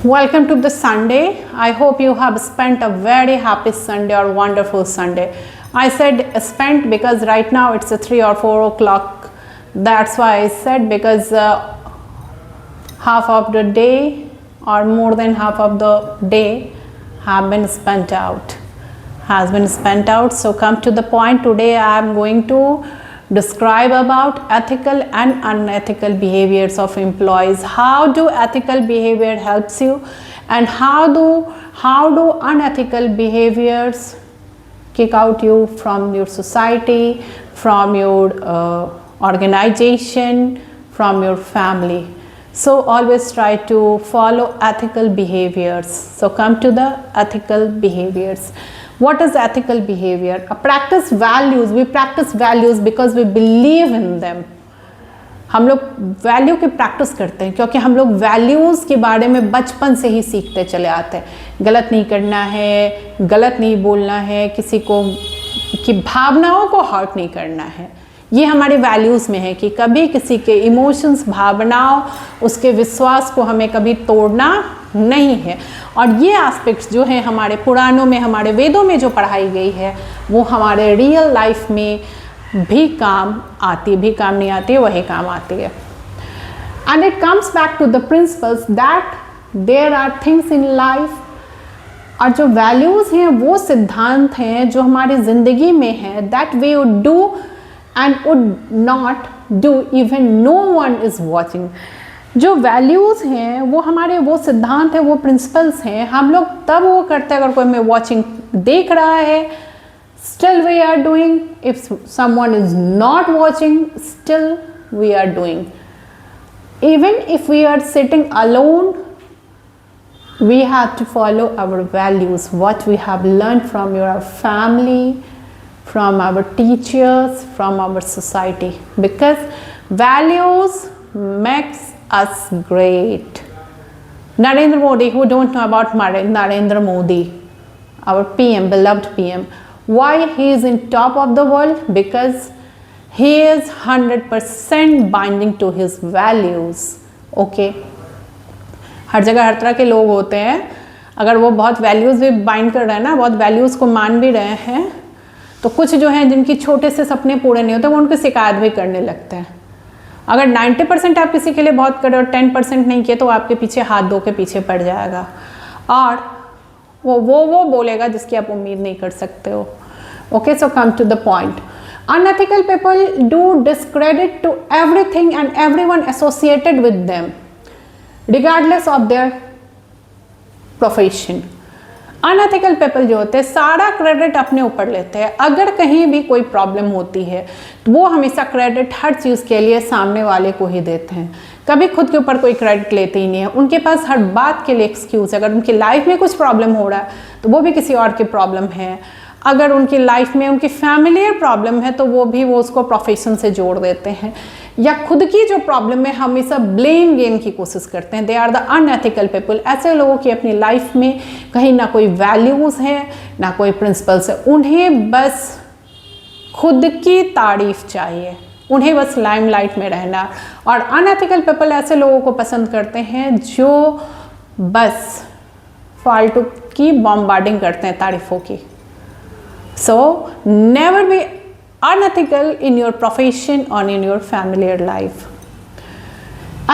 Welcome to the Sunday. I hope you have spent a very happy Sunday or wonderful Sunday. I said spent because right now it's a 3 or 4 o'clock. That's why I said because half of the day or more than half of the day has been spent out. So come to the point. Today I am going to describe about ethical and unethical behaviors of employees. How do ethical behavior helps you, and how do unethical behaviors kick out you from your society, from your organization, from your family. So always try to follow ethical behaviors. So come to the ethical behaviors. What is ethical behavior? Practice values. We practice values because we believe in them. हम लोग value की practice करते हैं क्योंकि हम लोग values के बारे में बचपन से ही सीखते चले आते हैं। गलत नहीं करना है, गलत नहीं बोलना है, किसी को की भावनाओं को हर्ट नहीं करना है। ये हमारे वैल्यूज़ में है कि कभी किसी के इमोशंस, भावनाओं, उसके विश्वास को हमें कभी तोड़ना नहीं है। और ये एस्पेक्ट्स जो है हमारे पुराणों में, हमारे वेदों में जो पढ़ाई गई है वो हमारे रियल लाइफ में भी काम आती, भी काम नहीं आती है, वही काम आती है। And it comes back to the principles that there are things in life. और जो वैल्यूज़ हैं वो सिद्धांत हैं जो हमारी ज़िंदगी में है, that we would do and would not do even no one is watching. जो वैल्यूज़ हैं वो हमारे वो सिद्धांत हैं, वो प्रिंसिपल्स हैं। हम लोग तब वो करते हैं अगर कोई हमें वॉचिंग देख रहा है, still we are doing. If someone is not watching, still we are doing. Even if we are sitting alone, we have to follow our values, what we have learn from your family, from our teachers, from our society, because values makes us great. Narendra Modi, who don't know about Narendra Modi, our PM, beloved PM, why he is in top of the world? Because he is 100% binding to his values. Okay, हर जगह हर तरह के लोग होते हैं। अगर वो बहुत values भी बाइंड कर रहे हैं ना, बहुत वैल्यूज़ को मान भी रहे हैं, तो कुछ जो हैं जिनकी छोटे से सपने पूरे नहीं होते वो उनकी शिकायत भी करने लगते हैं। अगर 90% आप किसी के लिए बहुत करें और 10% नहीं किए तो आपके पीछे हाथ धो के पीछे पड़ जाएगा और वो बोलेगा जिसकी आप उम्मीद नहीं कर सकते हो। Okay, so come to the point. Unethical people do discredit to everything and everyone associated with them regardless of their profession. Unethical people जो होते हैं सारा क्रेडिट अपने ऊपर लेते हैं। अगर कहीं भी कोई प्रॉब्लम होती है तो वो हमेशा क्रेडिट हर चीज़ के लिए सामने वाले को ही देते हैं, कभी खुद के ऊपर कोई क्रेडिट लेते ही नहीं है। उनके पास हर बात के लिए एक्सक्यूज़ है। अगर उनकी लाइफ में कुछ प्रॉब्लम हो रहा है तो वो भी किसी और की प्रॉब्लम है। अगर उनकी लाइफ में उनकी फैमिलियर प्रॉब्लम है तो वो उसको प्रोफेशन से जोड़ देते हैं, या खुद की जो प्रॉब्लम है हमेशा ब्लेम गेम की कोशिश करते हैं। They are the unethical people. ऐसे लोगों की अपनी लाइफ में कहीं ना कोई वैल्यूज़ है ना कोई प्रिंसिपल्स है। उन्हें बस खुद की तारीफ चाहिए, उन्हें बस लाइमलाइट में रहना। और अनएथिकल पीपल ऐसे लोगों को पसंद करते हैं जो बस फालतू की बॉम्बार्डिंग करते हैं तारीफों की। So never be unethical in your profession or in your familiar life.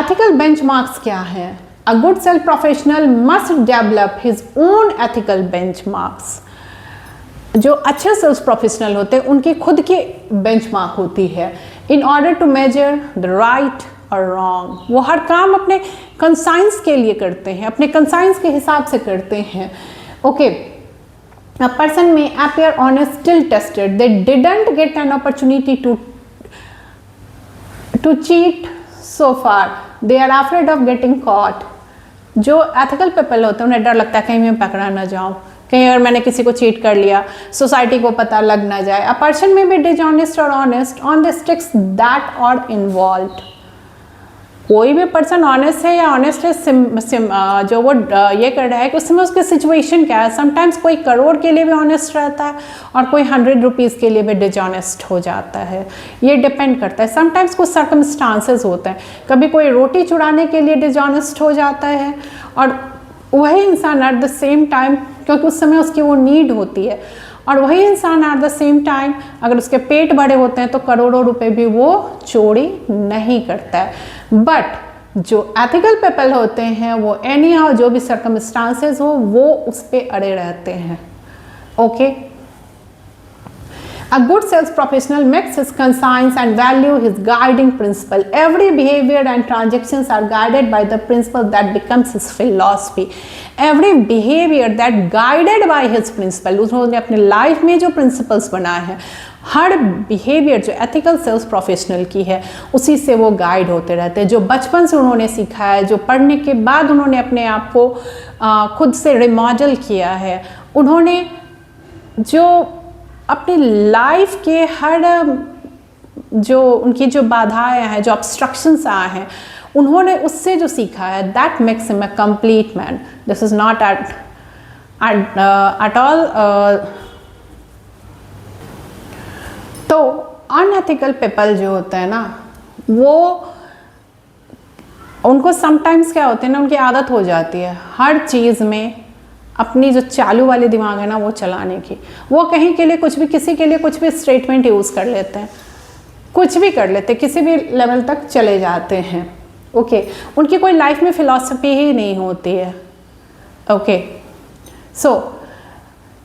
Ethical benchmarks क्या है? A good sales professional must develop his own ethical benchmarks. जो अच्छे सेल्स प्रोफेशनल होते हैं उनकी खुद की बेंचमार्क होती है in order to measure the right or wrong. वो हर काम अपने कंसाइंस के लिए करते हैं, अपने कंसाइंस के हिसाब से करते हैं। Okay. A person may appear honest till tested. They didn't get an opportunity to cheat so far. They are afraid of getting caught. जो ethical people होते हैं उन्हें डर लगता है कहीं मैं पकड़ा ना जाऊँ, कहीं अगर मैंने किसी को चीट कर लिया सोसाइटी को पता लग ना जाए। A person may be dishonest or honest on the sticks that are involved. कोई भी पर्सन ऑनेस्ट है या ऑनेस्ट है जो वो ये कर रहा है कि उसमें उसकी सिचुएशन क्या है। समटाइम्स कोई करोड़ के लिए भी ऑनेस्ट रहता है और कोई 100 रुपीज़ के लिए भी डिसऑनेस्ट हो जाता है। ये डिपेंड करता है। समटाइम्स कुछ सर्कमस्टांसेस होते हैं, कभी कोई रोटी चुराने के लिए डिसऑनेस्ट हो जाता है और वही इंसान एट द सेम टाइम, क्योंकि उस समय उसकी वो नीड होती है, और वही इंसान एट द सेम टाइम अगर उसके पेट बड़े होते हैं तो करोड़ों रुपए भी वो चोरी नहीं करता है। बट जो एथिकल पीपल होते हैं वो एनी हाउ जो भी सर्कमस्टांसेस हो वो उस पर अड़े रहते हैं। Okay, A good sales professional makes his conscience and value his guiding principle. Every behavior and transactions are guided by the principle that becomes his philosophy. Every behavior that guided by his principle, उन्होंने अपने life में जो principles बनाए हैं, हर behaviour जो ethical sales professional की है उसी से वो गाइड होते रहते हैं। जो बचपन से उन्होंने सीखा है, जो पढ़ने के बाद उन्होंने अपने आप को खुद से रिमॉडल किया है, उन्होंने जो अपनी लाइफ के हर जो उनकी जो बाधाएं हैं, जो ऑब्स्ट्रक्शंस आए हैं, उन्होंने उससे जो सीखा है, that makes him a complete man. This is not at all. तो अनएथिकल पीपल जो होते हैं ना, वो उनको समटाइम्स क्या होते हैं ना, उनकी आदत हो जाती है हर चीज़ में अपनी जो चालू वाले दिमाग है ना वो चलाने की। वो कहीं के लिए कुछ भी, किसी के लिए कुछ भी स्टेटमेंट यूज़ कर लेते हैं, कुछ भी कर लेते हैं, किसी भी लेवल तक चले जाते हैं। ओके, उनकी कोई लाइफ में फिलॉसफी ही नहीं होती है। Okay, so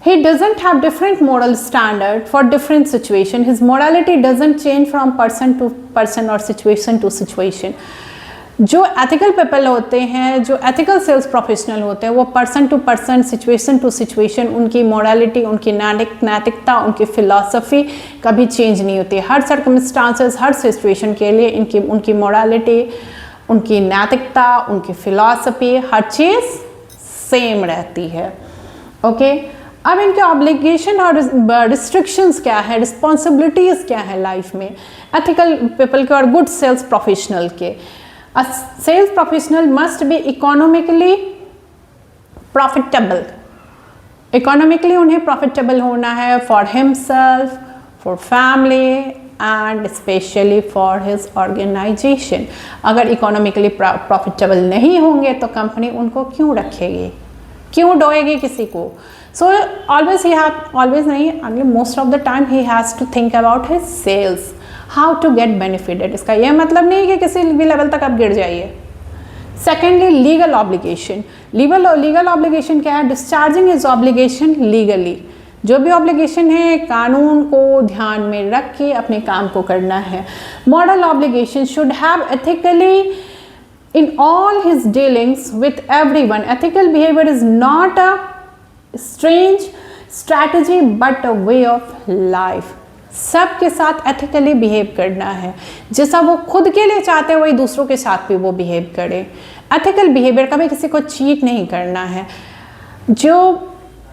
he doesn't have different moral standard for different situation. His morality doesn't change from person to person or situation to situation. जो एथिकल पीपल होते हैं, जो एथिकल सेल्स प्रोफेशनल होते हैं, वो person to person, situation to situation उनकी morality, उनकी नैतिकता, उनकी फ़िलॉसफी कभी चेंज नहीं होती। हर सर्कमस्टांसेस, हर सिचुएशन के लिए उनकी मोरालिटी, उनकी नैतिकता, उनकी फ़िलॉसफी, हर चीज़ सेम रहती है। ओके, अब इनके ऑब्लिगेशन और रिस्ट्रिक्शंस क्या है, रिस्पॉन्सिबिलिटीज़ क्या है लाइफ में एथिकल पीपल के और गुड सेल्स प्रोफेशनल के। A sales professional must be economically profitable. Economically उन्हें profitable होना है for himself, for family and especially for his organization. अगर economically profitable नहीं होंगे तो कंपनी उनको क्यों रखेगी, क्यों डोएगी किसी को। So always नहीं, only most of the time he has to think about his sales. How to get benefited. इसका यह मतलब नहीं कि किसी भी लेवल तक आप गिर जाइए। Secondly, legal obligation. Legal obligation क्या है? Discharging is obligation legally. जो भी ऑब्लिगेशन है कानून को ध्यान में रख के अपने काम को करना है। Moral obligation should have ethically in all his dealings with everyone. Ethical behaviour is not a strange strategy but a way of life. सबके साथ एथिकली बिहेव करना है, जैसा वो खुद के लिए चाहते हैं वही दूसरों के साथ भी वो बिहेव करे। एथिकल बिहेवियर कभी किसी को चीट नहीं करना है। जो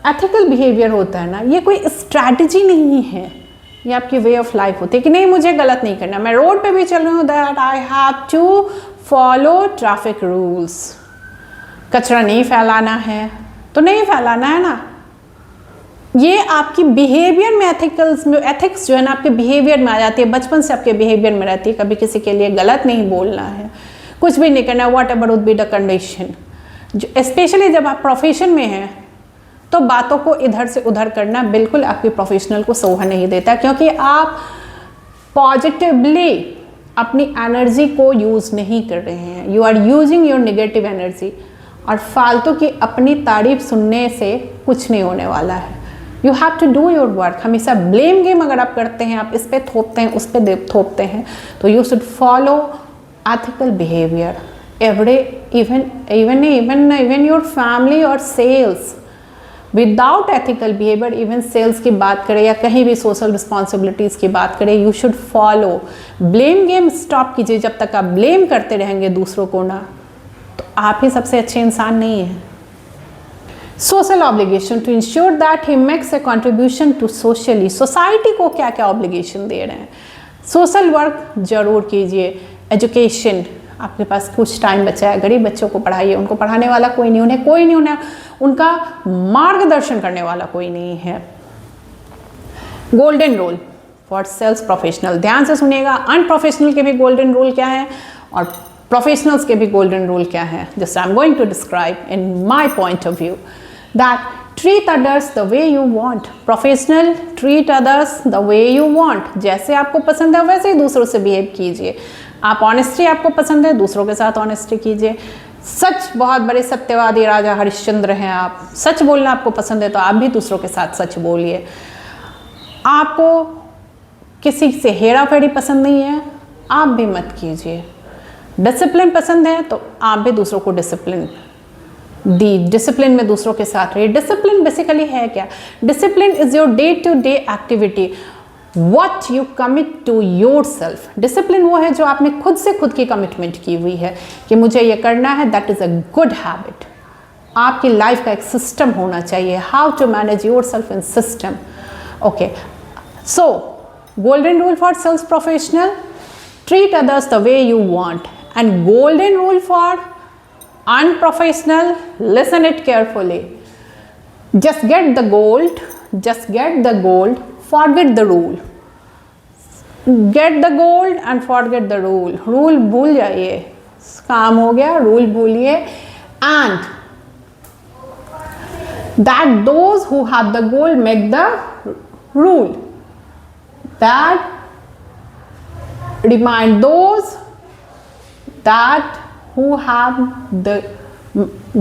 एथिकल बिहेवियर होता है ना, ये कोई स्ट्रैटेजी नहीं है, ये आपकी वे ऑफ लाइफ होती है कि नहीं मुझे गलत नहीं करना, मैं रोड पे भी चल रही हूँ that I have to follow traffic rules. कचरा नहीं फैलाना है तो नहीं फैलाना है ना। ये आपकी बिहेवियर में एथिक्स जो है ना आपके बिहेवियर में आ जाती है, बचपन से आपके बिहेवियर में रहती है। कभी किसी के लिए गलत नहीं बोलना है, कुछ भी नहीं करना, what ever would be the condition. जो स्पेशली जब आप प्रोफेशन में हैं तो बातों को इधर से उधर करना बिल्कुल आपके प्रोफेशनल को शोभा नहीं देता, क्योंकि आप पॉजिटिवली अपनी एनर्जी को यूज़ नहीं कर रहे हैं। You are using your negative energy, और फालतू की अपनी तारीफ सुनने से कुछ नहीं होने वाला है। You have to do your work. हमेशा ब्लेम गेम अगर आप करते हैं, आप इस पे थोपते हैं, उस पे थोपते हैं, तो you should follow ethical behaviour every even your family और sales. Without ethical behaviour, even sales की बात करें या कहीं भी सोशल रिस्पॉन्सिबिलिटीज़ की बात करें, you should follow. Blame game stop कीजिए। जब तक आप ब्लेम करते रहेंगे दूसरों को ना, तो आप ही सबसे अच्छे इंसान नहीं हैं। Social obligation to ensure that he makes a contribution to socially. Society को क्या क्या ऑब्लिगेशन दे रहे हैं? सोशल वर्क जरूर कीजिए। एजुकेशन, आपके पास कुछ टाइम बचा है, गरीब बच्चों को पढ़ाइए। उनको पढ़ाने वाला कोई नहीं, उनका मार्गदर्शन करने वाला कोई नहीं है। Golden rule for sales professional, ध्यान से सुनिएगा। अनप्रोफेशनल के भी गोल्डन रूल क्या है और प्रोफेशनल्स के भी गोल्डन रूल क्या है, just I am going to describe in my point of view that treat others the way you want. Professional treat others the way you want, जैसे आपको पसंद है वैसे ही दूसरों से बिहेव कीजिए। आप ऑनेस्टी आपको पसंद है, दूसरों के साथ ऑनेस्टी कीजिए। सच, बहुत बड़े सत्यवादी राजा हरिश्चंद्र हैं आप, सच बोलना आपको पसंद है तो आप भी दूसरों के साथ सच बोलिए। आपको किसी से हेरा फेरी पसंद नहीं है, आप भी मत कीजिए। डिसिप्लिन पसंद है तो आप भी दूसरों को डिसिप्लिन डिसिप्लिन में दूसरों के साथ रहिए। डिसिप्लिन बेसिकली है क्या? Discipline is your day to day activity, what you commit to yourself. Discipline वो है जो आपने खुद से खुद की कमिटमेंट की हुई है कि मुझे ये करना है, that is a good habit. आपकी लाइफ का एक सिस्टम होना चाहिए, how to manage yourself in system. Okay, so golden rule for sales professional, treat others the way you want, and golden rule for unprofessional, listen it carefully, just get the gold, forget the rule, get the gold and forget the rule भूल जाइए, काम हो गया, rule भूलिए। and that those who have the gold make the rule, that remind those that who have the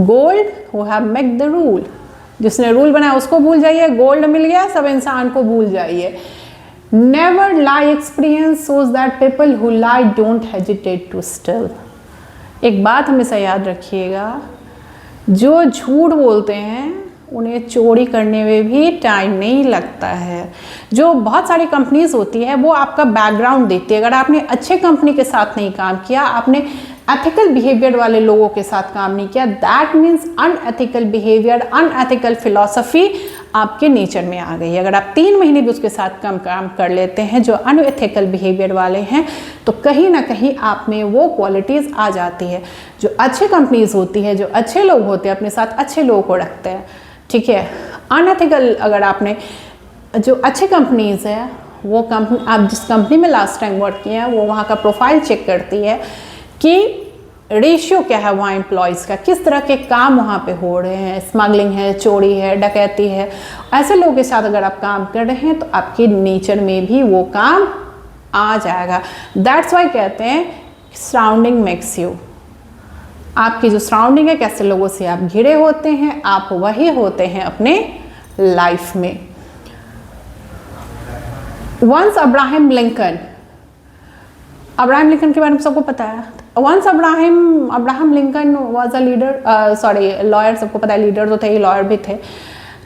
gold who have make the rule। जिसने rule बनाया उसको भूल जाइए, गोल्ड मिल गया, सब इंसान को भूल जाइए। Never lie, experience shows that people who lie don't hesitate to steal। एक बात हमेशा याद रखिएगा, जो झूठ बोलते हैं उन्हें चोरी करने में भी टाइम नहीं लगता है। जो बहुत सारी कंपनीज होती है वो आपका बैकग्राउंड देती है। अगर आपने अच्छे कंपनी के साथ नहीं काम किया, आपने एथिकल बिहेवियर वाले लोगों के साथ काम नहीं किया, that means unethical behaviour, unethical philosophy आपके नेचर में आ गई है। अगर आप 3 महीने भी उसके साथ कम काम कर लेते हैं जो अनएथिकल बिहेवियर वाले हैं, तो कहीं ना कहीं आप में वो क्वालिटीज़ आ जाती है। जो अच्छे कंपनीज होती है, जो अच्छे लोग होते हैं, अपने साथ अच्छे लोगों को रखते हैं, ठीक है। अनएथिकल, अगर आपने जो अच्छे कंपनीज है, वो कंपनी, आप जिस कंपनी में लास्ट टाइम वर्क किए हैं, वो वहाँ का प्रोफाइल चेक करती है कि रेशियो क्या है वहाँ एम्प्लॉयज़ का, किस तरह के काम वहाँ पे हो रहे हैं, स्मगलिंग है, चोरी है, डकैती है। ऐसे लोगों के साथ अगर आप काम कर रहे हैं तो आपके नेचर में भी वो काम आ जाएगा। दैट्स वाई कहते हैं सराउंडिंग मेक्स यू। आपकी जो सराउंडिंग है, कैसे लोगों से आप घिरे होते हैं, आप वही होते हैं अपने लाइफ में। वंस अब्राहम लिंकन के बारे में सबको पता है। Once Abraham Lincoln was a leader, sorry lawyer, सबको पता है, लीडर तो थे ही, लॉयर भी थे।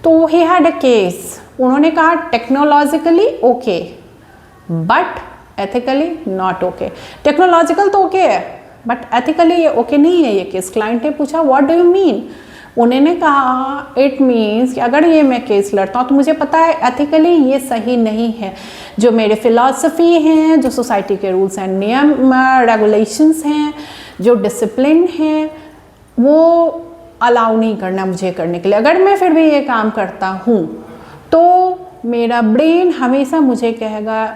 तो ही हैड अ केस, उन्होंने कहा technologically okay but ethically not okay. Technological तो ओके है बट एथिकली ये ओके नहीं है ये केस। क्लाइंट ने पूछा व्हाट डू यू मीन? उन्होंने कहा इट मीन्स कि अगर ये मैं केस लड़ता हूँ तो मुझे पता है एथिकली ये सही नहीं है, जो मेरे फिलॉसफी हैं, जो सोसाइटी के रूल्स एंड नियम रेगुलेशंस हैं, जो डिसिप्लिन हैं, वो अलाउ नहीं करना मुझे करने के लिए। अगर मैं फिर भी ये काम करता हूँ तो मेरा ब्रेन हमेशा मुझे कहेगा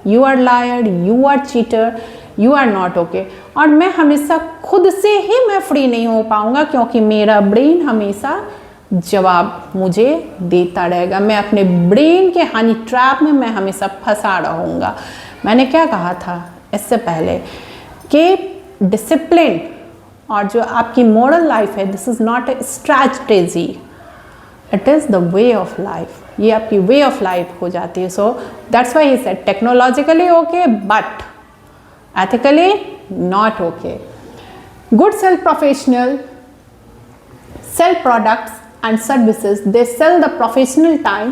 you are liar, you are cheater, you are not okay. और मैं हमेशा खुद से ही मैं फ्री नहीं हो पाऊंगा, क्योंकि मेरा ब्रेन हमेशा जवाब मुझे देता रहेगा। मैं अपने ब्रेन के हनी ट्रैप में मैं हमेशा फंसा रहूँगा। मैंने क्या कहा था इससे पहले कि डिसिप्लिन और जो आपकी मॉरल लाइफ है, this is not a strategy, it is the way of life. ये आपकी वे ऑफ लाइफ हो जाती है। So that's why he said technologically okay but ethically not okay। Good sell professional sell products and services, they sell the professional time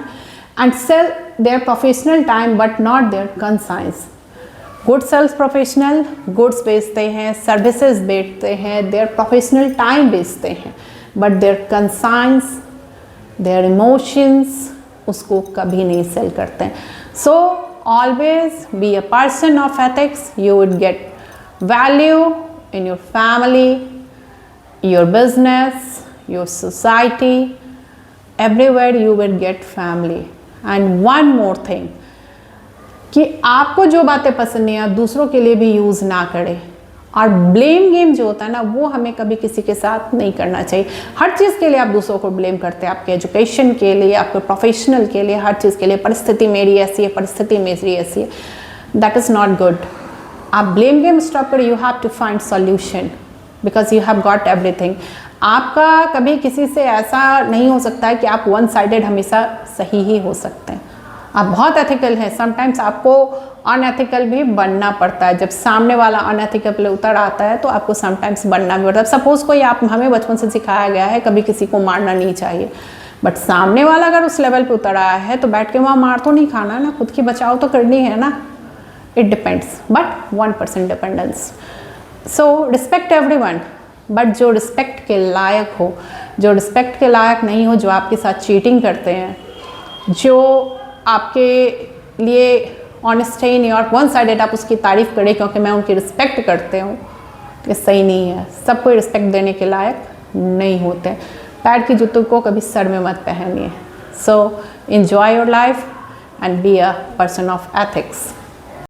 and sell their professional time but not their conscience। Good sales professional goods बेचते हैं, services बेचते हैं, their professional time बेचते हैं, but their conscience, their emotions उसको कभी नहीं cell करते हैं। So always be a person of ethics, you would get value in your family, your business, your society, everywhere you will get family। And one more thing, कि आपको जो बातें पसंद नहीं आप दूसरों के लिए भी यूज़ ना करें। और ब्लेम गेम जो होता है ना, वो हमें कभी किसी के साथ नहीं करना चाहिए। हर चीज़ के लिए आप दूसरों को ब्लेम करते हैं, आपके एजुकेशन के लिए, आपके प्रोफेशनल के लिए, हर चीज़ के लिए। परिस्थिति मेरी ऐसी है, परिस्थिति मेरी ऐसी है, दैट इज़ नॉट गुड। आप ब्लेम गेम स्टॉप करें, you have to find solution because you have got everything. आपका कभी किसी से ऐसा नहीं हो सकता है कि आप वन साइडेड हमेशा सही ही हो सकते हैं। आप बहुत एथिकल हैं, समटाइम्स आपको अनएथिकल भी बनना पड़ता है। जब सामने वाला अनएथिकल पे उतर आता है तो आपको समटाइम्स बनना भी पड़ता है। सपोज कोई आप, हमें बचपन से सिखाया गया है कभी किसी को मारना नहीं चाहिए, बट सामने वाला अगर उस लेवल पे उतर आया है तो बैठ के वहाँ मार तो नहीं खाना ना, खुद की बचाव तो करनी है ना। It depends, but 1% dependence. So respect everyone, but जो रिस्पेक्ट के लायक हो। जो रिस्पेक्ट के लायक नहीं हो, जो आपके साथ चीटिंग करते हैं, जो आपके लिए ऑनेस्ट ही नहीं और वन साइडेड आप उसकी तारीफ़ करें क्योंकि मैं उनकी रिस्पेक्ट करते हूँ, ये सही नहीं है। सबको रिस्पेक्ट देने के लायक नहीं होते। पैर की जूतों को कभी सर में मत पहनिए। सो enjoy your life and be a person of ethics.